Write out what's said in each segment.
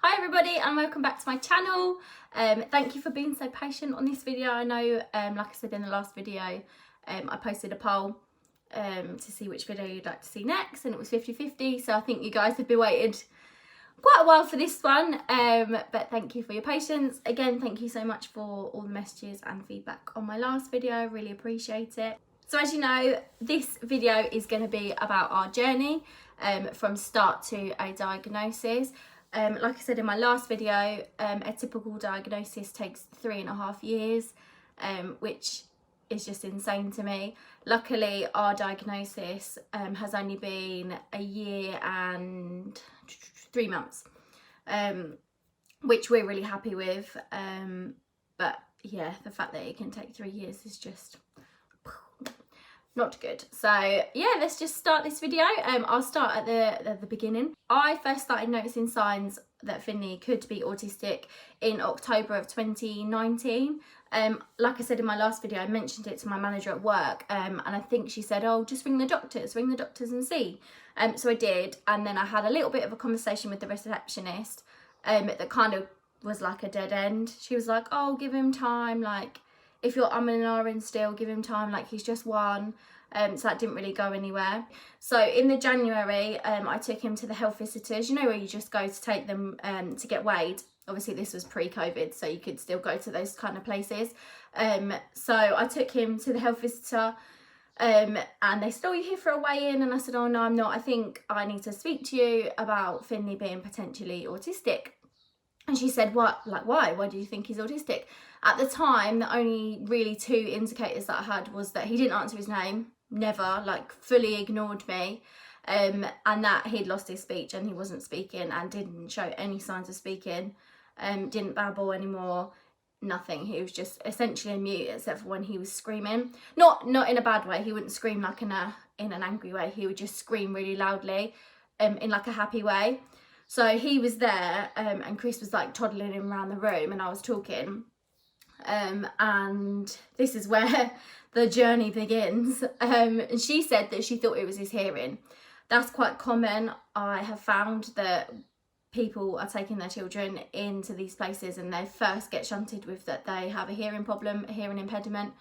Hi everybody and welcome back to my channel. Thank you for being so patient on this video. I know like I said in the last video, I posted a poll to see which video you'd like to see next, and it was 50-50, so I think you guys have been waiting quite a while for this one, but thank you for your patience. Again, thank you so much for all the messages and feedback on my last video. I really appreciate it. So as you know, this video is going to be about our journey from start to a diagnosis. Like I said in my last video, a typical diagnosis takes 3.5 years, which is just insane to me. Luckily, our diagnosis has only been 1 year and 3 months, which we're really happy with. But yeah, the fact that it can take 3 years is just not good. So yeah, let's just start this video. I'll start at the beginning. I first started noticing signs that Finley could be autistic in October of 2019. Like I said in my last video, I mentioned it to my manager at work, and I think she said, oh, just ring the doctors and see. So I did, and then I had a little bit of a conversation with the receptionist that kind of was like a dead end. She was like, oh, give him time, like if you're umming and ahhing still, give him time, like he's just one. So that didn't really go anywhere. So in the January, I took him to the health visitors, you know, where you just go to take them to get weighed. Obviously this was pre-COVID, so you could still go to those kind of places. So I took him to the health visitor, and they said, oh, you're here for a weigh-in? And I said, oh no, I'm not. I think I need to speak to you about Finley being potentially autistic. And she said, what, like why do you think he's autistic? At the time, the only really 2 indicators that I had was that he didn't answer his name, never, like fully ignored me, and that he'd lost his speech and he wasn't speaking and didn't show any signs of speaking, didn't babble anymore, nothing. He was just essentially mute except for when he was screaming. Not in a bad way. He wouldn't scream like in an angry way. He would just scream really loudly, in like a happy way. So he was there, and Chris was like toddling him around the room, and I was talking, and this is where the journey begins. And she said that she thought it was his hearing. That's quite common. I have found that people are taking their children into these places and they first get shunted with that they have a hearing problem, a hearing impediment,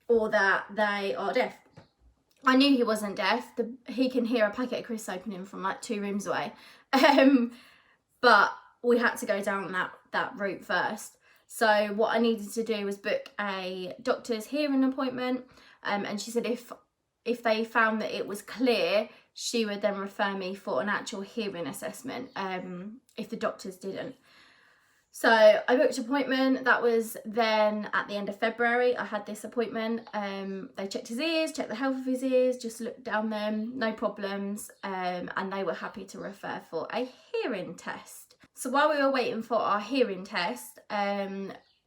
or that they are deaf. I knew he wasn't deaf. He can hear a packet of crisps opening from like 2 rooms away. But we had to go down that route first. So what I needed to do was book a doctor's hearing appointment. And she said if they found that it was clear, she would then refer me for an actual hearing assessment, if the doctors didn't. So I booked an appointment. That was then at the end of February. I had this appointment. They checked his ears, checked the health of his ears, just looked down them, no problems, and they were happy to refer for a hearing test. So while we were waiting for our hearing test,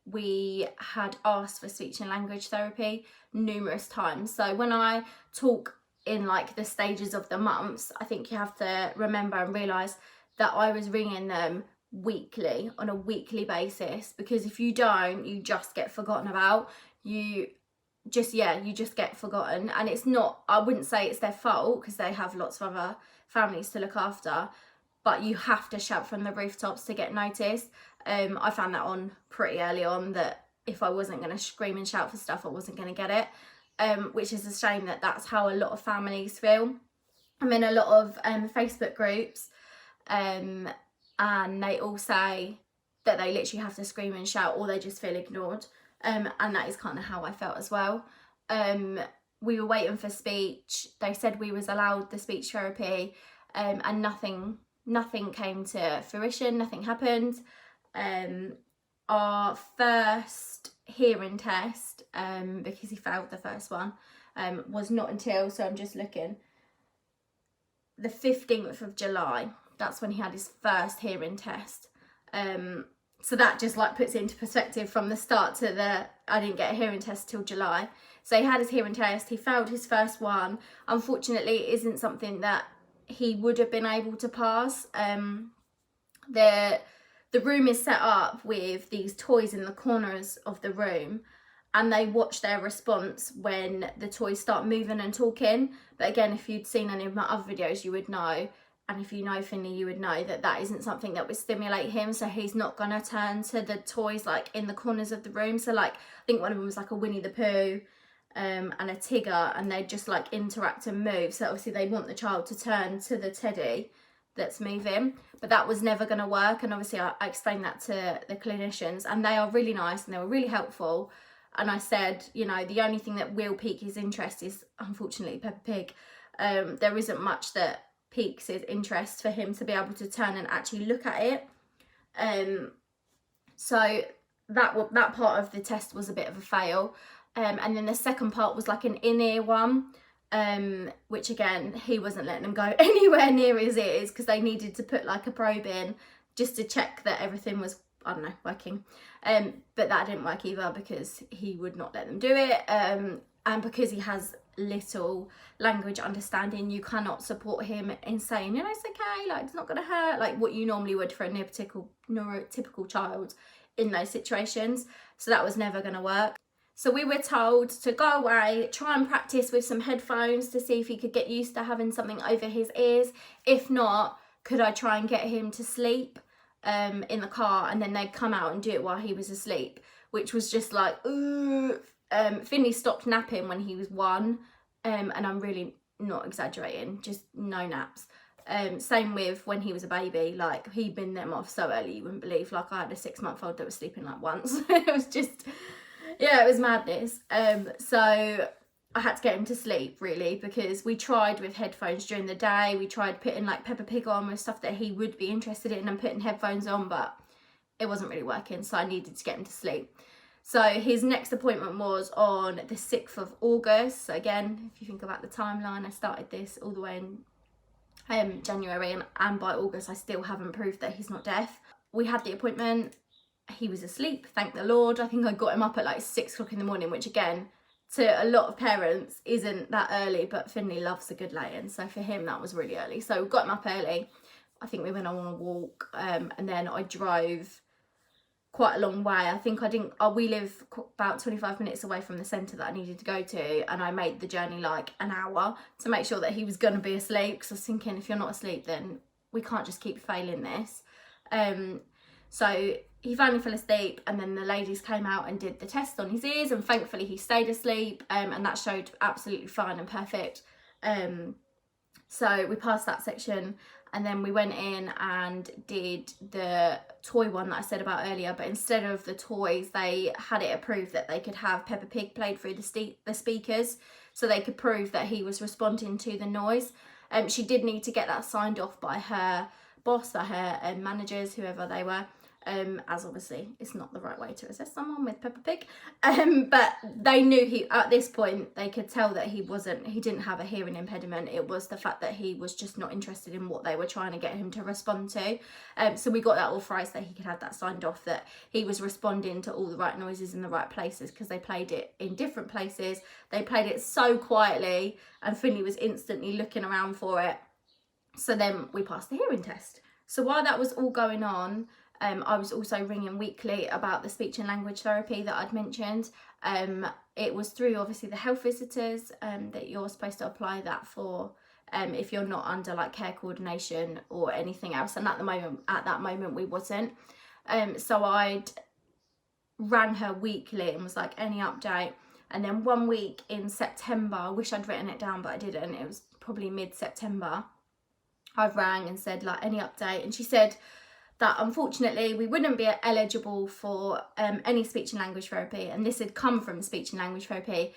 we had asked for speech and language therapy numerous times. So when I talk in like the stages of the months, I think you have to remember and realise that I was ringing them weekly, on a weekly basis, because if you don't, you just get forgotten about. You just get forgotten. And it's not, I wouldn't say it's their fault, because they have lots of other families to look after, but you have to shout from the rooftops to get noticed. I found that on pretty early on, that if I wasn't going to scream and shout for stuff, I wasn't going to get it, which is a shame that that's how a lot of families feel. I'm in a lot of Facebook groups, and they all say that they literally have to scream and shout, or they just feel ignored, and that is kind of how I felt as well. We were waiting for speech. They said we was allowed the speech therapy, and nothing came to fruition, nothing happened. Our first hearing test, because he failed the first one, was not until, so I'm just looking, the 15th of July. That's when he had his first hearing test. So that just like puts it into perspective from the start to I didn't get a hearing test till July. So he had his hearing test, he failed his first one. Unfortunately, it isn't something that he would have been able to pass. The room is set up with these toys in the corners of the room, and they watch their response when the toys start moving and talking. But again, if you'd seen any of my other videos, you would know and if you know Finley, you would know that that isn't something that would stimulate him. So he's not going to turn to the toys like in the corners of the room. So like, I think one of them was like a Winnie the Pooh and a Tigger, and they just like interact and move. So obviously they want the child to turn to the teddy that's moving, but that was never going to work. And obviously I explained that to the clinicians, and they are really nice and they were really helpful. And I said, you know, the only thing that will pique his interest is unfortunately Peppa Pig. There isn't much that piques his interest for him to be able to turn and actually look at it. So that part of the test was a bit of a fail. And then the second part was like an in-ear one, which again, he wasn't letting them go anywhere near his ears because they needed to put like a probe in just to check that everything was, I don't know, working. But that didn't work either because he would not let them do it. And because he has little language understanding, you cannot support him in saying, you know, it's okay, like it's not going to hurt, like what you normally would for a neurotypical child in those situations. So that was never going to work. So we were told to go away, try and practice with some headphones to see if he could get used to having something over his ears. If not, could I try and get him to sleep in the car, and then they'd come out and do it while he was asleep, which was just like, ooh. Finley stopped napping when he was 1, and I'm really not exaggerating, just no naps. Same with when he was a baby, like he'd been them off so early you wouldn't believe. Like I had a 6-month-old that was sleeping like once. It was just, yeah, it was madness. So I had to get him to sleep really, because we tried with headphones during the day. We tried putting like Peppa Pig on with stuff that he would be interested in and putting headphones on, but it wasn't really working. So I needed to get him to sleep. So his next appointment was on the 6th of August. So again, if you think about the timeline, I started this all the way in January, and by August I still haven't proved that he's not deaf. We had the appointment, he was asleep, thank the Lord. I think I got him up at like 6 o'clock in the morning, which again, to a lot of parents isn't that early, but Finley loves a good lay-in, so for him that was really early. So we got him up early. I think we went on a walk, and then I drove quite a long way. I think we live about 25 minutes away from the centre that I needed to go to, and I made the journey like an hour to make sure that he was going to be asleep, because I was thinking, if you're not asleep then we can't just keep failing this. So he finally fell asleep, and then the ladies came out and did the test on his ears, and thankfully he stayed asleep, and that showed absolutely fine and perfect. So we passed that section, and then we went in and did the toy one that I said about earlier, but instead of the toys, they had it approved that they could have Peppa Pig played through the speakers, so they could prove that he was responding to the noise. She did need to get that signed off by her boss, by her managers, whoever they were, as obviously it's not the right way to assess someone with Peppa Pig. But they knew at this point, they could tell that he didn't have a hearing impediment. It was the fact that he was just not interested in what they were trying to get him to respond to. So we got that authorised that he could have that signed off, that he was responding to all the right noises in the right places, because they played it in different places. They played it so quietly, and Finley was instantly looking around for it. So then we passed the hearing test. So while that was all going on, I was also ringing weekly about the speech and language therapy that I'd mentioned. It was through obviously the health visitors that you're supposed to apply that for if you're not under like care coordination or anything else. And at that moment we wasn't. So I'd rang her weekly and was like, any update? And then one week in September, I wish I'd written it down, but I didn't. It was probably mid-September. I rang and said, like, any update? And she said that unfortunately we wouldn't be eligible for any speech and language therapy, and this had come from speech and language therapy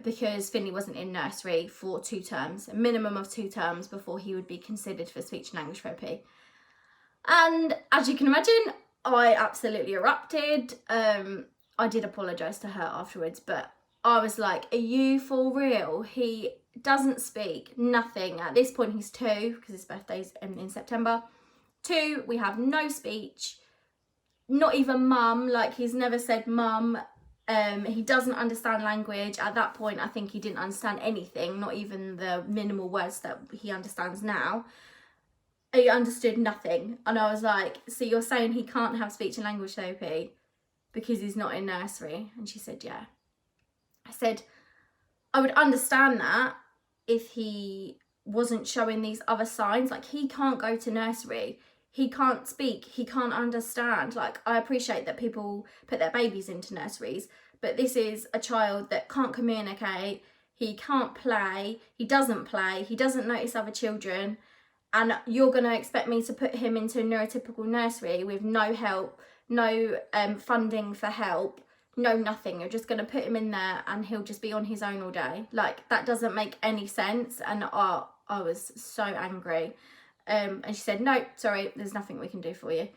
because Finley wasn't in nursery for 2 terms, a minimum of 2 terms before he would be considered for speech and language therapy. And as you can imagine, I absolutely erupted. I did apologise to her afterwards, but I was like, are you for real? He doesn't speak, nothing. At this point he's 2, because his birthday's in September. 2, we have no speech, not even mum, like he's never said mum. He doesn't understand language. At that point I think he didn't understand anything, not even the minimal words that he understands now. He understood nothing. And I was like, so you're saying he can't have speech and language therapy because he's not in nursery? And she said, yeah. I said, I would understand that if he wasn't showing these other signs. Like, he can't go to nursery, he can't speak, he can't understand. Like, I appreciate that people put their babies into nurseries, but this is a child that can't communicate, he can't play, he doesn't notice other children, and you're going to expect me to put him into a neurotypical nursery with no help, no funding for help, no nothing. You're just going to put him in there and he'll just be on his own all day. Like, that doesn't make any sense. And I was so angry. And she said, no, sorry, there's nothing we can do for you.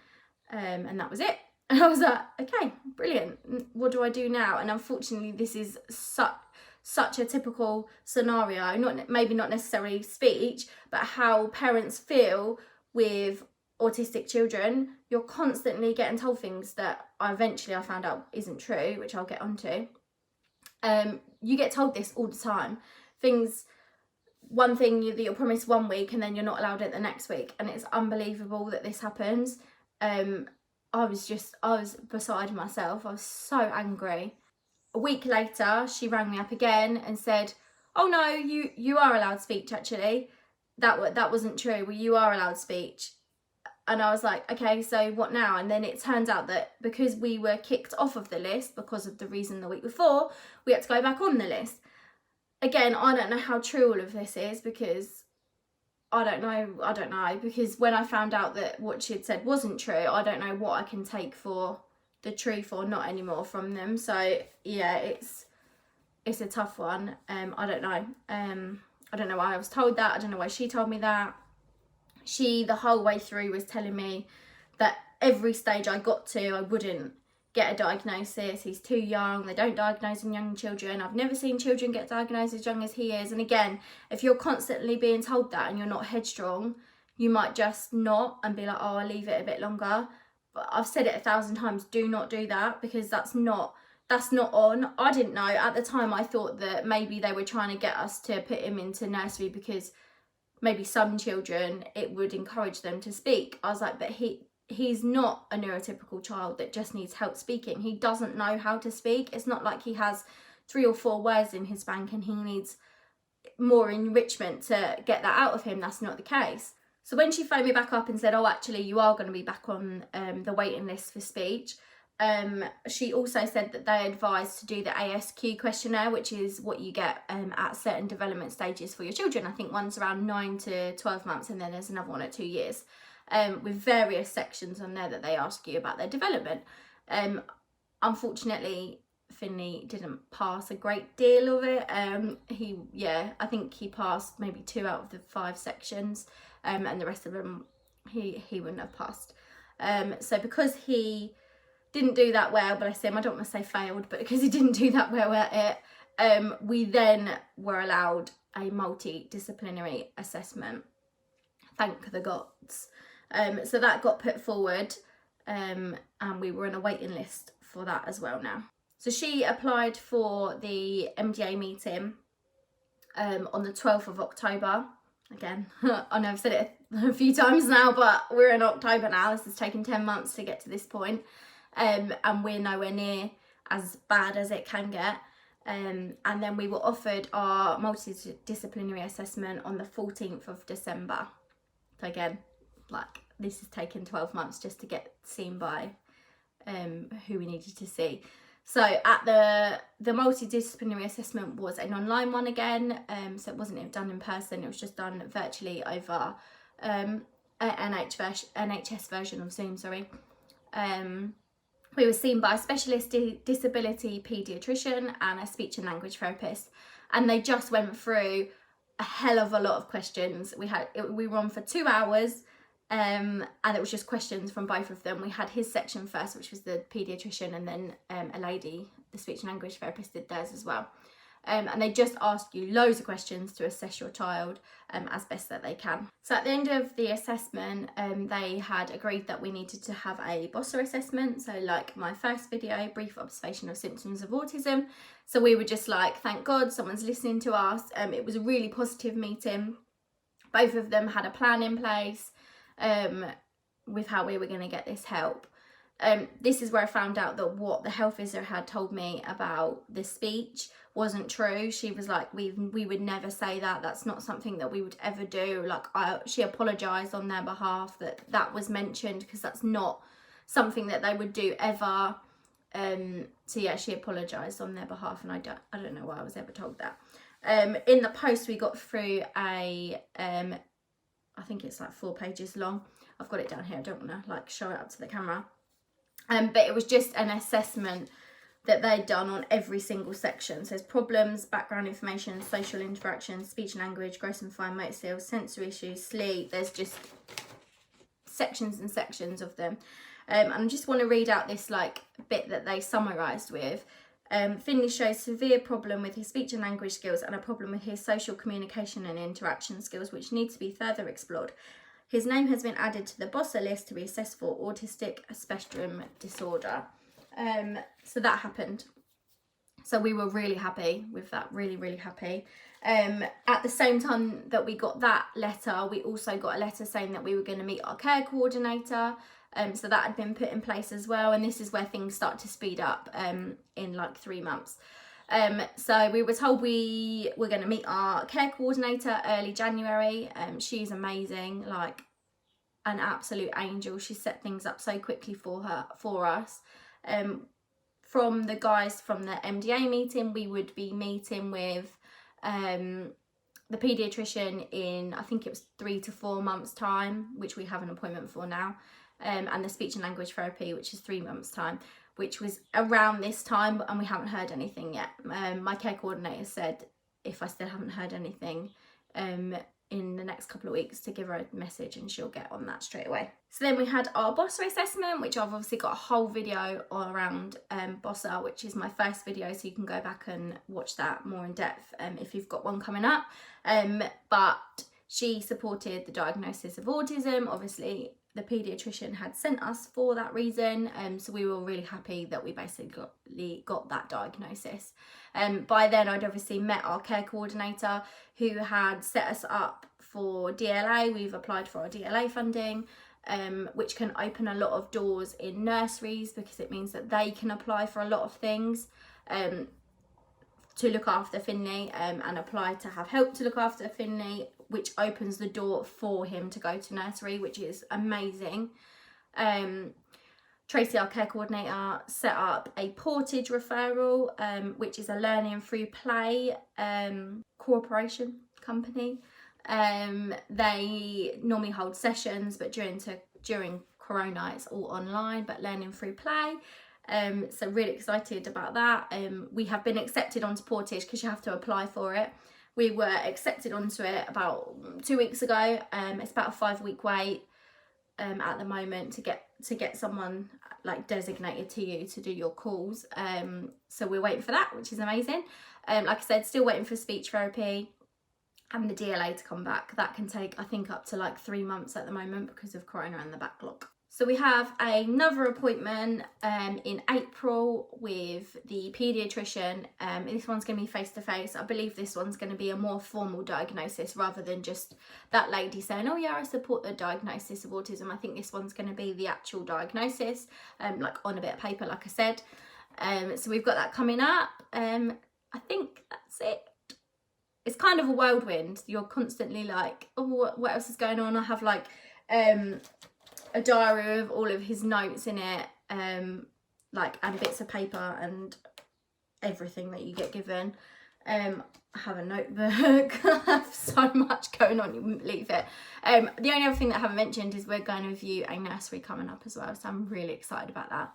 And that was it. And I was like, okay, brilliant. What do I do now? And unfortunately, this is such a typical scenario, maybe not necessarily speech, but how parents feel with autistic children. You're constantly getting told things that I found out isn't true, which I'll get onto. You get told this all the time. One thing that you're promised one week and then you're not allowed it the next week, and it's unbelievable that this happens. I was beside myself. I was so angry. A week later, she rang me up again and said, oh no, you are allowed speech actually. That wasn't true. Well, you are allowed speech. And I was like, okay, so what now? And then it turns out that because we were kicked off of the list because of the reason the week before, we had to go back on the list. Again, I don't know how true all of this is, because I don't know, because when I found out that what she had said wasn't true, I don't know what I can take for the truth or not anymore from them. So yeah, it's a tough one. I don't know. I don't know why I was told that. I don't know why she told me that. She, the whole way through, was telling me that every stage I got to, I wouldn't get a diagnosis. He's too young. They don't diagnose in young children. I've never seen children get diagnosed as young as he is. And again, if you're constantly being told that and you're not headstrong, you might just not and be like, oh, I'll leave it a bit longer. But I've said it 1,000 times, do not do that, because that's not on. I didn't know. At the time, I thought that maybe they were trying to get us to put him into nursery because maybe some children, it would encourage them to speak. I was like, but he's not a neurotypical child that just needs help speaking. He doesn't know how to speak. It's not like he has 3 or 4 words in his bank and he needs more enrichment to get that out of him. That's not the case. So when she phoned me back up and said, oh, actually, you are going to be back on the waiting list for speech, she also said that they advised to do the ASQ questionnaire, which is what you get at certain development stages for your children. I think one's around 9 to 12 months and then there's another one at 2 years, with various sections on there that they ask you about their development. Unfortunately, Finley didn't pass a great deal of it. I think he passed maybe 2 out of the 5 sections, and the rest of them he wouldn't have passed. So because he didn't do that well, bless him, I don't want to say failed, but because he didn't do that well at it, we then were allowed a multidisciplinary assessment. Thank the gods. So that got put forward, and we were on a waiting list for that as well now. So she applied for the MDA meeting on the 12th of October. Again, I know I've said it a few times now, but we're in October now. This has taken 10 months to get to this point. And we're nowhere near as bad as it can get. And then we were offered our multidisciplinary assessment on the 14th of December. So again, like, this has taken 12 months just to get seen by who we needed to see. So at the multidisciplinary assessment was an online one again, so it wasn't done in person, it was just done virtually over an NHS version of Zoom, sorry. We were seen by a specialist disability paediatrician and a speech and language therapist, and they just went through a hell of a lot of questions. We were on for 2 hours, and it was just questions from both of them. We had his section first, which was the paediatrician, and then a lady, the speech and language therapist, did theirs as well. And they just ask you loads of questions to assess your child as best that they can. So at the end of the assessment, they had agreed that we needed to have a BOSSA assessment. So like my first video, brief observation of symptoms of autism. So we were just like, thank God someone's listening to us. It was a really positive meeting. Both of them had a plan in place with how we were going to get this help. This is where I found out that what the health visitor had told me about the speech wasn't true. She was like, we would never say that. That's not something that we would ever do. Like, she apologised on their behalf that was mentioned, because that's not something that they would do ever. So yeah, she apologised on their behalf, and I don't know why I was ever told that. In the post we got through a I think it's like 4 pages long. I've got it down here. I don't want to like show it up to the camera. But it was just an assessment that they'd done on every single section. So there's problems, background information, social interaction, speech and language, gross and fine motor skills, sensory issues, sleep. There's just sections and sections of them. And I just want to read out this like bit that they summarised with. Finley shows severe problem with his speech and language skills and a problem with his social communication and interaction skills, which need to be further explored. His name has been added to the BOSSA list to be assessed for autistic spectrum disorder. So that happened. So we were really happy with that, really, really happy. At the same time that we got that letter, we also got a letter saying that we were going to meet our care coordinator. So that had been put in place as well. And this is where things start to speed up in like 3 months. So we were told we were going to meet our care coordinator early January. She's amazing, like an absolute angel. She set things up so quickly for us. From the guys from the MDA meeting, we would be meeting with the paediatrician in, I think it was 3 to 4 months time, which we have an appointment for now, and the speech and language therapy, which is 3 months time, which was around this time, and we haven't heard anything yet. My care coordinator said if I still haven't heard anything in the next couple of weeks, to give her a message and she'll get on that straight away. So then we had our BOSSA assessment, which I've obviously got a whole video all around BOSSA, which is my first video, so you can go back and watch that more in depth if you've got one coming up. But she supported the diagnosis of autism. Obviously the paediatrician had sent us for that reason, so we were really happy that we basically got that diagnosis. By then I'd obviously met our care coordinator, who had set us up for DLA. We've applied for our DLA funding, which can open a lot of doors in nurseries, because it means that they can apply for a lot of things to look after Finley, and apply to have help to look after Finley, which opens the door for him to go to nursery, which is amazing. Tracy, our care coordinator, set up a Portage referral, which is a learning through play cooperation company. They normally hold sessions, but during Corona it's all online, but learning through play. So really excited about that. We have been accepted onto Portage because you have to apply for it. We were accepted onto it about 2 weeks ago. It's about a 5-week wait at the moment to get someone like designated to you to do your calls. So we're waiting for that, which is amazing. Like I said, still waiting for speech therapy and the DLA to come back. That can take, I think, up to like 3 months at the moment because of Corona and the backlog. So we have another appointment in April with the paediatrician. This one's going to be face-to-face. I believe this one's going to be a more formal diagnosis rather than just that lady saying, oh yeah, I support the diagnosis of autism. I think this one's going to be the actual diagnosis, like on a bit of paper, like I said. So we've got that coming up. I think that's it. It's kind of a whirlwind. You're constantly like, oh, what else is going on? I have like a diary with all of his notes in it, like, and bits of paper and everything that you get given. I have a notebook. I have so much going on, you wouldn't believe it. The only other thing that I haven't mentioned is we're going to view a nursery coming up as well, so I'm really excited about that.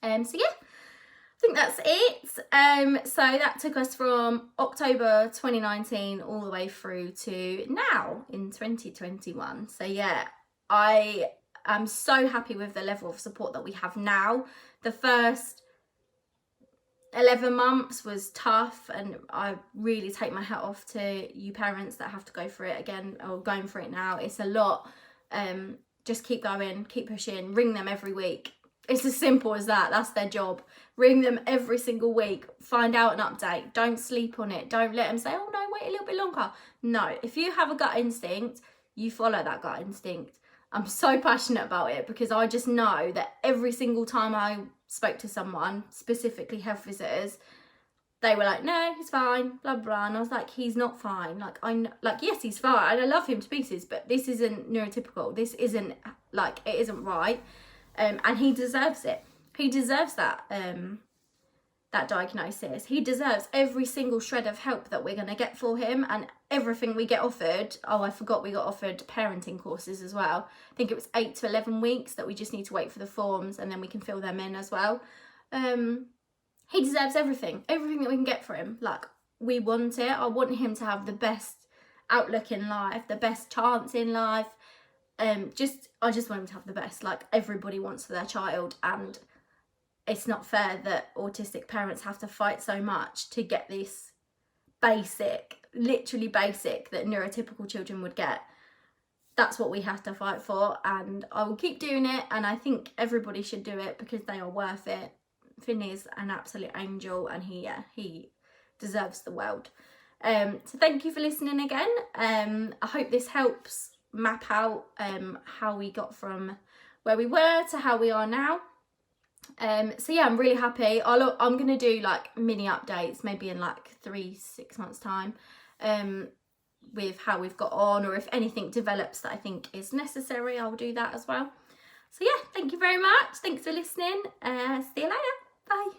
So yeah, I think that's it. So that took us from October 2019 all the way through to now in 2021. So yeah, I am so happy with the level of support that we have now. The first 11 months was tough, and I really take my hat off to you parents that have to go through it again, or going through it now. It's a lot. Just keep going, keep pushing, ring them every week. It's as simple as that. That's their job. Ring them every single week, find out an update. Don't sleep on it. Don't let them say, oh no, wait a little bit longer. No, if you have a gut instinct, you follow that gut instinct. I'm so passionate about it because I just know that every single time I spoke to someone, specifically health visitors, they were like, no, he's fine, blah, blah. And I was like, he's not fine. Like, yes, he's fine. I love him to pieces, but this isn't neurotypical. This isn't, like, it isn't right. And he deserves it. He deserves that, that diagnosis. He deserves every single shred of help that we're going to get for him, and everything we get offered. Oh, I forgot we got offered parenting courses as well. I think it was 8 to 11 weeks that we just need to wait for the forms, and then we can fill them in as well. He deserves everything that we can get for him. Like, we want it. I want him to have the best outlook in life, the best chance in life. I just want him to have the best, like everybody wants for their child. And it's not fair that autistic parents have to fight so much to get this basic, literally basic, that neurotypical children would get. That's what we have to fight for, and I will keep doing it, and I think everybody should do it because they are worth it. Finley is an absolute angel, and he deserves the world. So thank you for listening again. I hope this helps map out how we got from where we were to how we are now. So yeah, I'm really happy. I'm gonna do like mini updates maybe in like 3-6 months time, with how we've got on, or if anything develops that I think is necessary, I'll do that as well. So yeah, thank you very much. Thanks for listening. See you later. Bye.